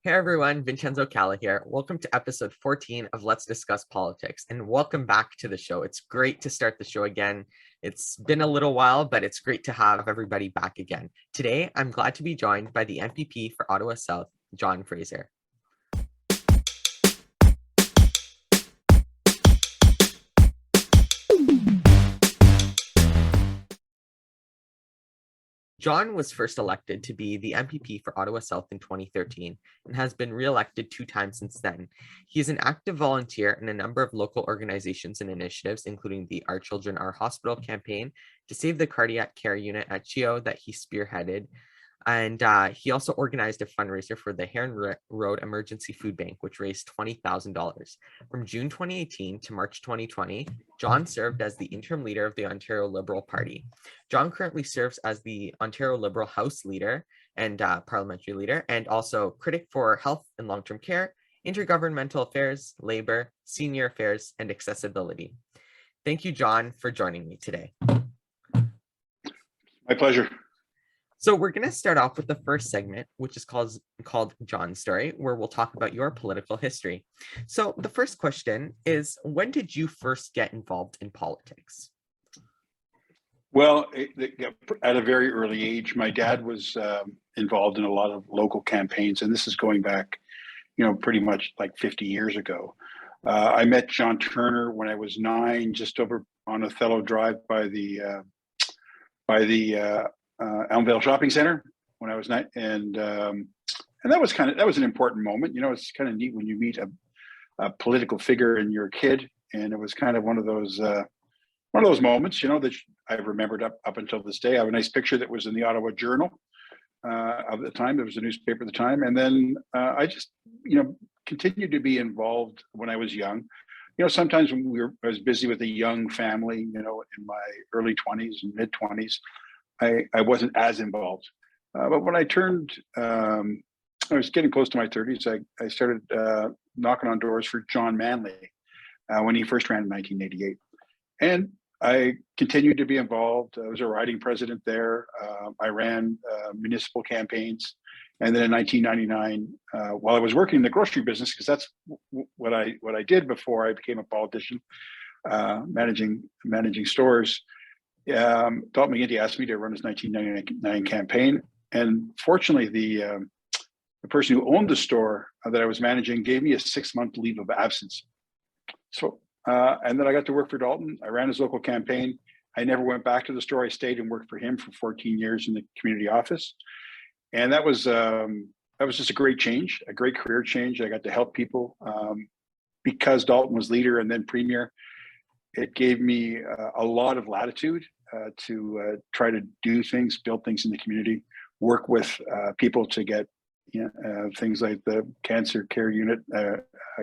Hey everyone, Vincenzo Calla here. Welcome to episode 14 of Let's Discuss Politics, and welcome back to the show. It's great to start the show again. It's been a little while, but it's great to have everybody back again. Today, I'm glad to be joined by the MPP for Ottawa South, John Fraser. John was first elected to be the MPP for Ottawa South in 2013 and has been re-elected 2 times since then. He is an active volunteer in a number of local organizations and initiatives, including the Our Children, Our Hospital campaign to save the cardiac care unit at CHEO that he spearheaded. And he also organized a fundraiser for the Heron Road Emergency Food Bank, which raised $20,000. From June 2018 to March 2020, John served as the interim leader of the Ontario Liberal Party. John currently serves as the Ontario Liberal House Leader and Parliamentary Leader, and also critic for health and long-term care, intergovernmental affairs, labor, senior affairs, and accessibility. Thank you, John, for joining me today. My pleasure. So we're going to start off with the first segment, which is called John's Story, where we'll talk about your political history. So the first question is, when did you first get involved in politics? Well, at a very early age, my dad was involved in a lot of local campaigns, and this is going back, pretty much like 50 years ago. I met John Turner when I was 9, just over on Othello Drive by the Elmvale Shopping Center when I was 9, and that was an important moment. It's kind of neat when you meet a political figure and you're a kid, and it was kind of one of those moments, that I've remembered up until this day. I have a nice picture that was in the Ottawa Journal of the time. There was a newspaper at the time, and then I just continued to be involved when I was young. Sometimes when I was busy with a young family, in my early 20s and mid 20s. I wasn't as involved, but when I was getting close to my 30s, I started knocking on doors for John Manley when he first ran in 1988. And I continued to be involved. I was a riding president there. I ran municipal campaigns. And then in 1999, while I was working in the grocery business, because that's what I did before I became a politician, managing stores, Dalton McGuinty asked me to run his 1999 campaign, and fortunately, the person who owned the store that I was managing gave me a 6-month leave of absence. So, and then I got to work for Dalton. I ran his local campaign. I never went back to the store. I stayed and worked for him for 14 years in the community office, and that was just a great change, a great career change. I got to help people because Dalton was leader and then premier. It gave me a lot of latitude to try to do things, build things in the community, work with people to get things like the cancer care unit,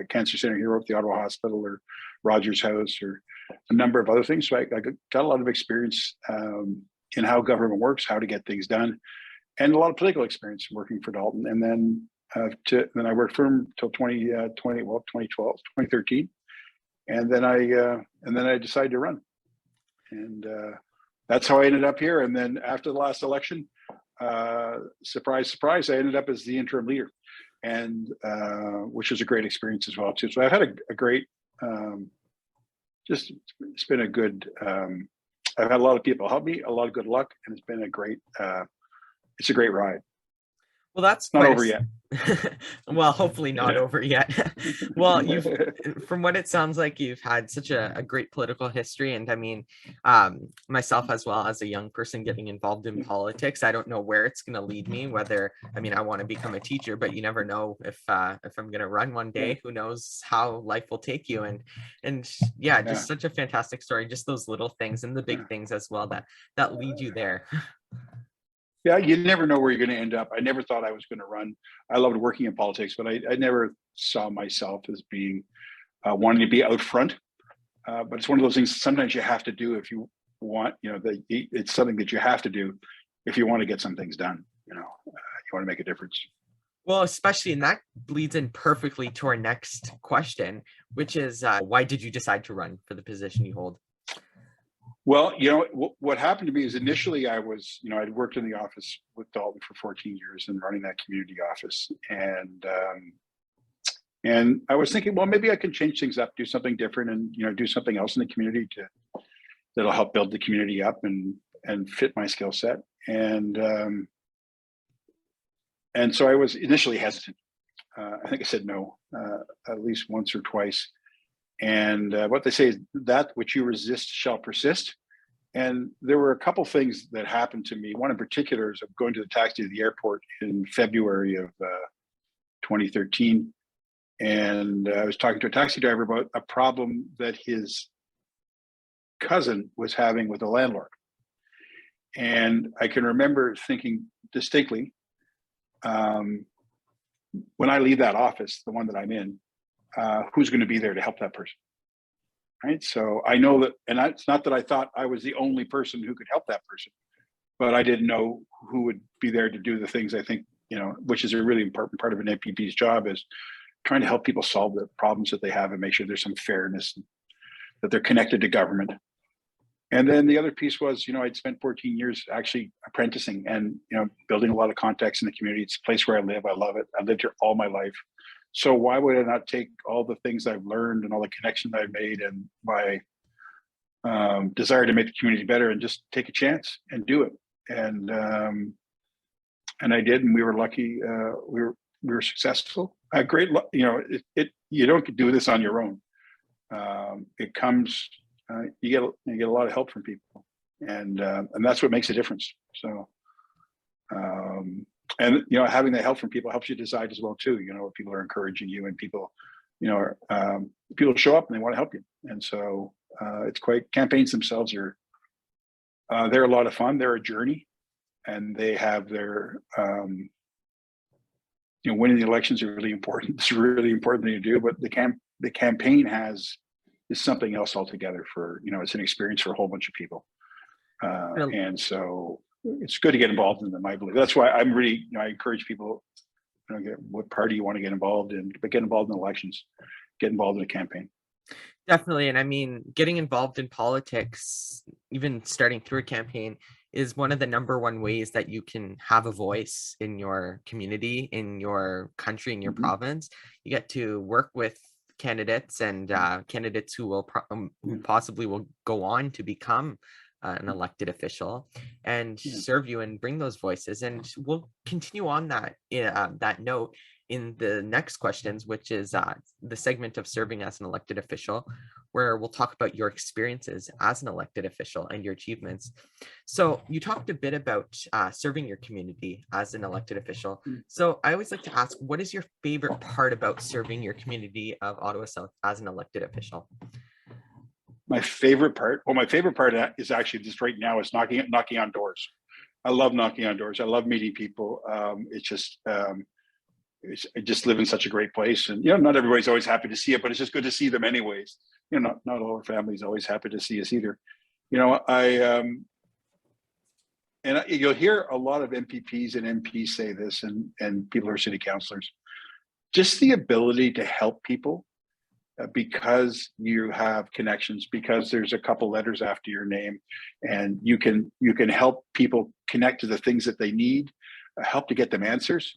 cancer center here at the Ottawa Hospital, or Rogers House, or a number of other things. So I got a lot of experience in how government works, how to get things done, and a lot of political experience working for Dalton. And then I worked for him till 2013. And then I decided to run, and that's how I ended up here. And then after the last election, surprise, surprise, I ended up as the interim leader, and which was a great experience as well too. So I've had a great, it's been a good. I've had a lot of people help me, a lot of good luck, and it's been a great. It's a great ride. Well, that's not over yet. Well, hopefully not over yet. Well, from what it sounds like, you've had such a great political history. And I mean, myself as well, as a young person getting involved in politics, I don't know where it's going to lead me, I want to become a teacher, but you never know if I'm going to run one day. Who knows how life will take you. And just such a fantastic story, just those little things and the big things as well that lead you there. Yeah, you never know where you're going to end up. I never thought I was going to run. I loved working in politics, but I never saw myself as being wanting to be out front. But it's one of those things sometimes you have to do if you want, it's something that you have to do if you want to get some things done. You want to make a difference. Well, especially, and that bleeds in perfectly to our next question, which is why did you decide to run for the position you hold? Well, what happened to me is initially I was, I'd worked in the office with Dalton for 14 years and running that community office. And I was thinking, well, maybe I can change things up, do something different and, do something else in the community that'll help build the community up and fit my skill set. And so I was initially hesitant. I think I said no, at least once or twice. And what they say is that which you resist shall persist. And there were a couple things that happened to me. One in particular is going to the taxi to the airport in February of 2013. And I was talking to a taxi driver about a problem that his cousin was having with a landlord. And I can remember thinking distinctly, when I leave that office, the one that I'm in, who's going to be there to help that person? Right. So I know that, and it's not that I thought I was the only person who could help that person, but I didn't know who would be there to do the things I think, which is a really important part of an MPP's job, is trying to help people solve the problems that they have and make sure there's some fairness, and that they're connected to government. And then the other piece was, I'd spent 14 years actually apprenticing and, building a lot of contacts in the community. It's a place where I live. I love it. I lived here all my life. So why would I not take all the things I've learned and all the connections I've made and my desire to make the community better and just take a chance and do it? And I did, and we were lucky. We were successful. Great, you don't do this on your own. It comes. You get a lot of help from people, and that's what makes a difference. So. And having the help from people helps you decide as well too. People are encouraging you, and people, people show up and they want to help you. And so it's quite. Campaigns themselves are they're a lot of fun. They're a journey, and they have their winning the elections are really important. It's a really important thing to do. But the campaign is something else altogether. For it's an experience for a whole bunch of people, and so. It's good to get involved in them, I believe. That's why I'm really, I encourage people, what party you want to get involved in, but get involved in elections, get involved in a campaign. Definitely. And I mean, getting involved in politics, even starting through a campaign, is one of the number one ways that you can have a voice in your community, in your country, in your province. You get to work with candidates and candidates who possibly will go on to become an elected official and serve you and bring those voices. And we'll continue on that that note in the next questions, which is the segment of serving as an elected official, where we'll talk about your experiences as an elected official and your achievements. So you talked a bit about serving your community as an elected official. So I always like to ask, what is your favorite part about serving your community of Ottawa South as an elected official? My favorite part is actually just right now is knocking on doors. I love knocking on doors. I love meeting people. I just live in such a great place, and not everybody's always happy to see it, but it's just good to see them anyways. Not all our families always happy to see us either. You'll hear a lot of MPPs and MPs say this, and people who are city councillors. Just the ability to help people. Because you have connections, because there's a couple letters after your name, and you can help people connect to the things that they need, help to get them answers,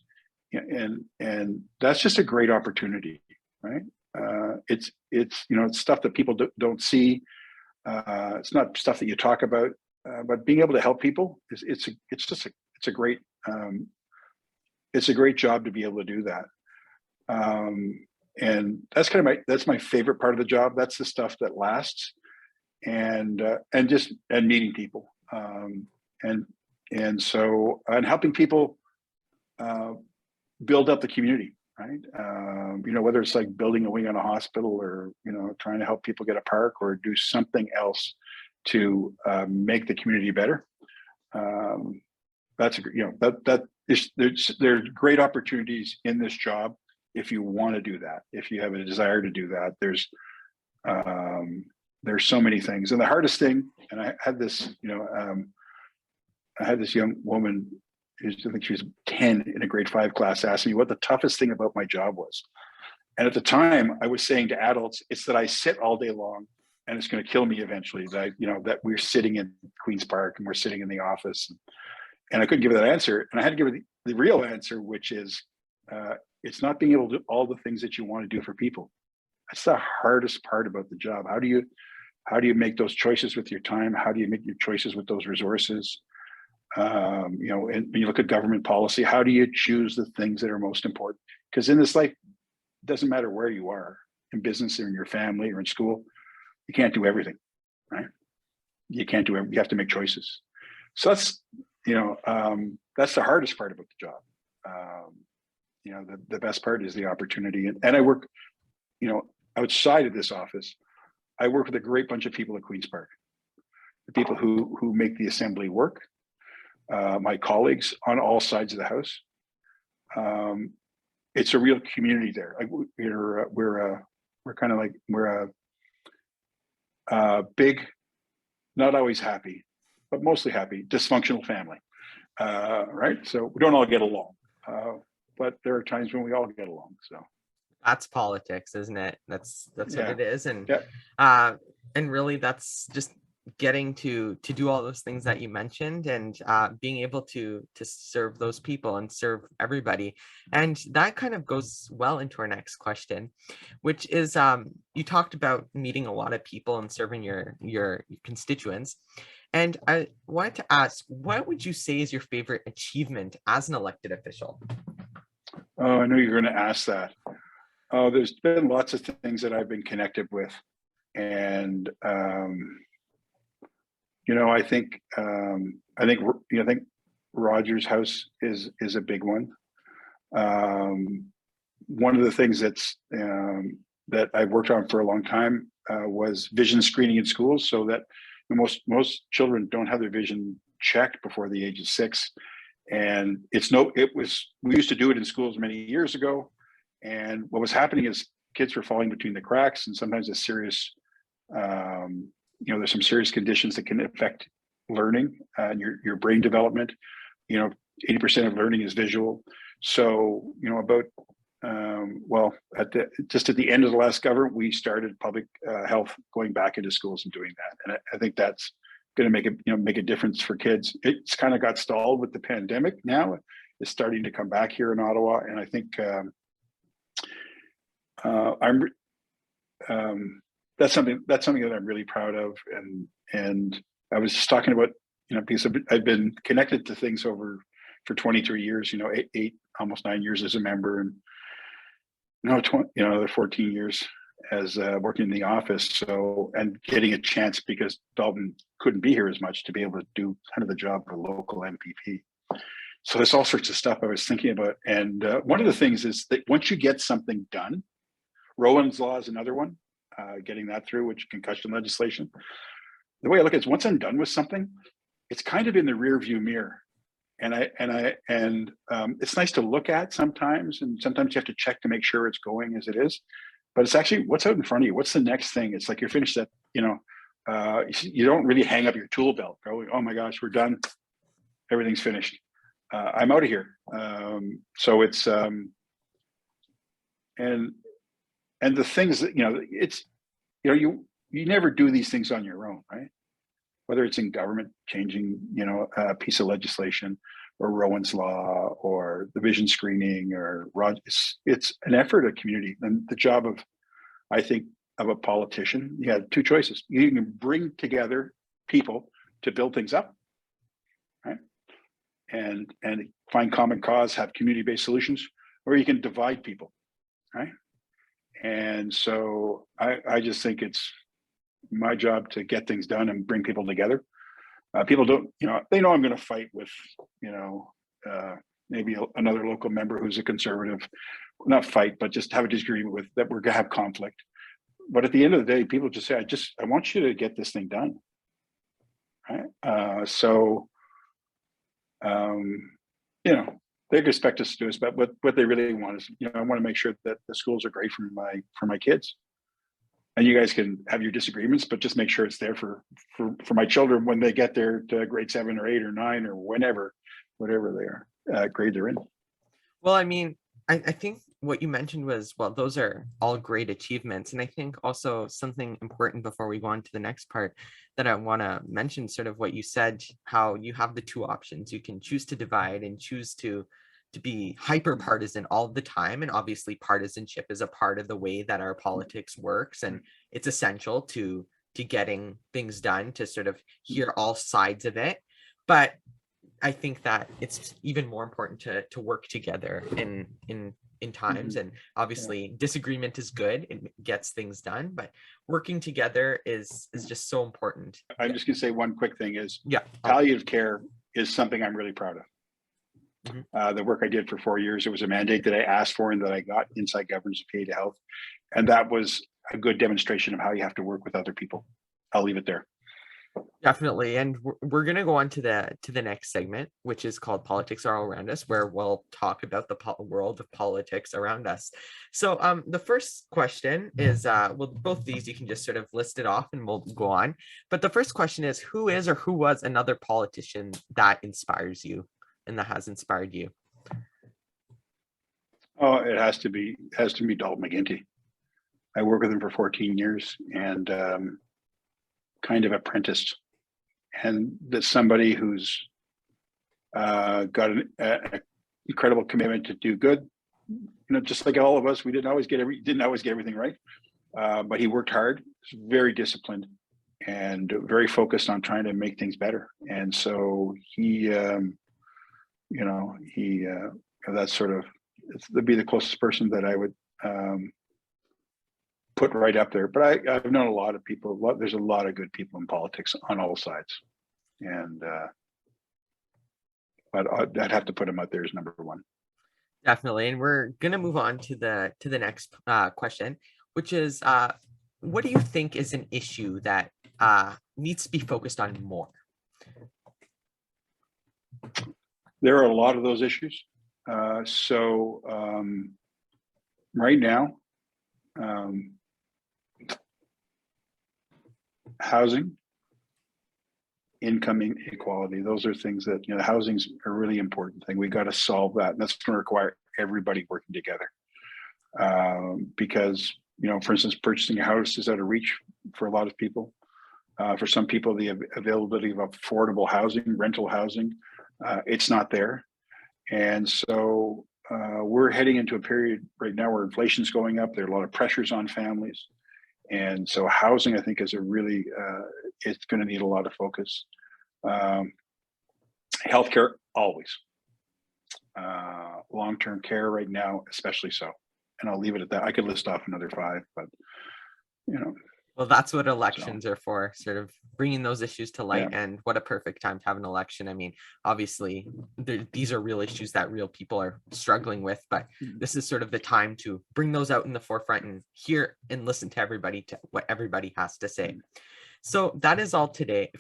and that's just a great opportunity, right? It's stuff that people don't see. It's not stuff that you talk about, but being able to help people it's a great job to be able to do that. And that's that's my favorite part of the job. That's the stuff that lasts, and meeting people, and helping people build up the community, right? Whether it's like building a wing on a hospital, or trying to help people get a park, or do something else to make the community better. There's great opportunities in this job. If you want to do that, if you have a desire to do that, there's so many things. And the hardest thing, and I had this young woman I think she was 10 in a grade 5 class, asked me what the toughest thing about my job was. And at the time I was saying to adults, it's that I sit all day long and it's going to kill me eventually. That that we're sitting in Queens Park and we're sitting in the office, and I couldn't give her that answer, and I had to give her the real answer, which is it's not being able to do all the things that you want to do for people. That's the hardest part about the job. How do you make those choices with your time? How do you make your choices with those resources? And when you look at government policy, how do you choose the things that are most important? Because in this life, it doesn't matter where you are, in business or in your family or in school, you can't do everything, right? You can't do everything. You have to make choices. So that's the hardest part about the job. The best part is the opportunity. And I work, outside of this office, I work with a great bunch of people at Queen's Park, the people who make the assembly work, my colleagues on all sides of the house. It's a real community there. We're kind of like, we're a big, not always happy, but mostly happy, dysfunctional family, right? So we don't all get along, but there are times when we all get along. So that's politics, isn't it? That's what it is. And and really that's just getting to do all those things that you mentioned, and being able to serve those people and serve everybody. And that kind of goes well into our next question, which is you talked about meeting a lot of people and serving your constituents. And I wanted to ask, what would you say is your favorite achievement as an elected official? Oh, I know you're going to ask that. Oh, there's been lots of things that I've been connected with, and I think Rogers House is a big one. One of the things that I've worked on for a long time was vision screening in schools, so that most children don't have their vision checked before the age of 6. And we used to do it in schools many years ago. And what was happening is kids were falling between the cracks, and sometimes there's some serious conditions that can affect learning and your brain development. 80% of learning is visual. So, at the end of the last government, we started public health going back into schools and doing that. And I think that's going to make a difference for kids. It's kind of got stalled with the pandemic. Now it's starting to come back here in Ottawa. And I think that's something that I'm really proud of. And I was just talking about, because I've been connected to things for 23 years, eight, almost 9 years as a member, and another 14 years as working in the office. So, and getting a chance, because Dalton couldn't be here as much, to be able to do kind of the job of a local MPP. So there's all sorts of stuff I was thinking about. And one of the things is that once you get something done, Rowan's Law is another one, getting that through, which concussion legislation. The way I look at it is, once I'm done with something, it's kind of in the rear view mirror. And it's nice to look at sometimes, and sometimes you have to check to make sure it's going as it is. But it's actually what's out in front of you. What's the next thing? It's like you're finished that, you don't really hang up your tool belt going, oh my gosh, we're done. Everything's finished. I'm out of here. So it's, and the things that, it's, you never do these things on your own, right? Whether it's in government, changing, a piece of legislation, or Rowan's Law, or the vision screening, or it's an effort of community. And the job of, I think, of a politician, you have two choices. You can bring together people to build things up, right? And find common cause, have community-based solutions, or you can divide people, right? And so I just think it's my job to get things done and bring people together. People don't, they know I'm going to fight with, maybe another local member who's a conservative, not fight, but just have a disagreement with, that we're going to have conflict. But at the end of the day, people just say, I want you to get this thing done. Right. They expect us to do this, but what they really want is, I want to make sure that the schools are great for my kids. And you guys can have your disagreements, but just make sure it's there for my children when they get there to grade 7 or 8 or 9 or whatever they are grade they're in. Well, I mean, I think what you mentioned was, well, those are all great achievements. And I think also something important before we go on to the next part that I want to mention, sort of what you said, how you have the two options. You can choose to divide and choose to be hyper partisan all the time. And obviously partisanship is a part of the way that our politics works. And it's essential to getting things done, to sort of hear all sides of it. But I think that it's even more important to work together in times. And obviously disagreement is good, it gets things done, but working together is just so important. I'm just going to say one quick thing is Yeah. palliative care is something I'm really proud of. The work I did for 4 years, it was a mandate that I asked for and that I got inside governance PA to health. And that was a good demonstration of how you have to work with other people. I'll leave it there. Definitely. And we're going to go on to the next segment, which is called Politics Are All Around Us, where we'll talk about the world of politics around us. So the first question is, well, both these you can just sort of list it off and we'll go on. But the first question is, who is or who was another politician that inspires you and that has inspired you? Oh, it has to be Dalton McGuinty. I worked with him for 14 years and kind of apprenticed. And that's somebody who's got an incredible commitment to do good. You know, just like all of us, we didn't always get everything right, but he worked hard, very disciplined, and very focused on trying to make things better. And so that's sort of, it'd be the closest person that I would put right up there. But I've known a lot of people. There's a lot of good people in politics on all sides, and but I'd have to put him out there as number one. Definitely. And we're gonna move on to the next question, which is, what do you think is an issue that needs to be focused on more? There are a lot of those issues. Right now, housing, income inequality, those are things that, you know, housing's a really important thing. We got to solve that. And that's going to require everybody working together. Because, you know, for instance, purchasing a house is out of reach for a lot of people. For some people, the availability of affordable housing, rental housing, it's not there. And so we're heading into a period right now where inflation's going up. There are a lot of pressures on families. And so housing, I think, is a really, it's going to need a lot of focus. Healthcare, always. Long-term care right now, especially so. And I'll leave it at that. I could list off another 5, but, you know. Well, that's what elections are for, sort of bringing those issues to light. Yeah. And what a perfect time to have an election. I mean, obviously, these are real issues that real people are struggling with, but this is sort of the time to bring those out in the forefront and hear and listen to everybody, to what everybody has to say. So that is all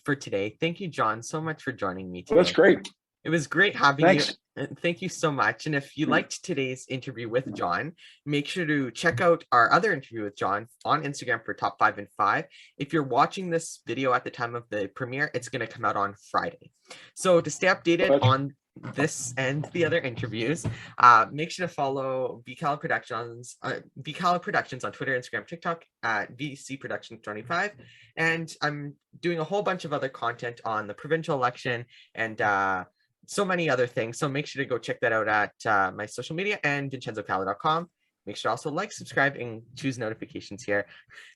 for today. Thank you, John, so much for joining me today. Well, that's great. It was great having Thanks. you. Thank you so much. And if you liked today's interview with John, make sure to check out our other interview with John on Instagram for Top 5 and 5. If you're watching this video at the time of the premiere, it's going to come out on Friday. So to stay updated on this and the other interviews, make sure to follow VCalla Productions on Twitter, Instagram, TikTok at VC Productions 25. And I'm doing a whole bunch of other content on the provincial election and so many other things. So make sure to go check that out at my social media and VincenzoCalla.com. Make sure to also like, subscribe, and choose notifications here.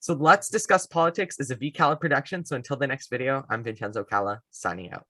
So Let's Discuss Politics is a VCalla production. So until the next video, I'm Vincenzo Calla, signing out.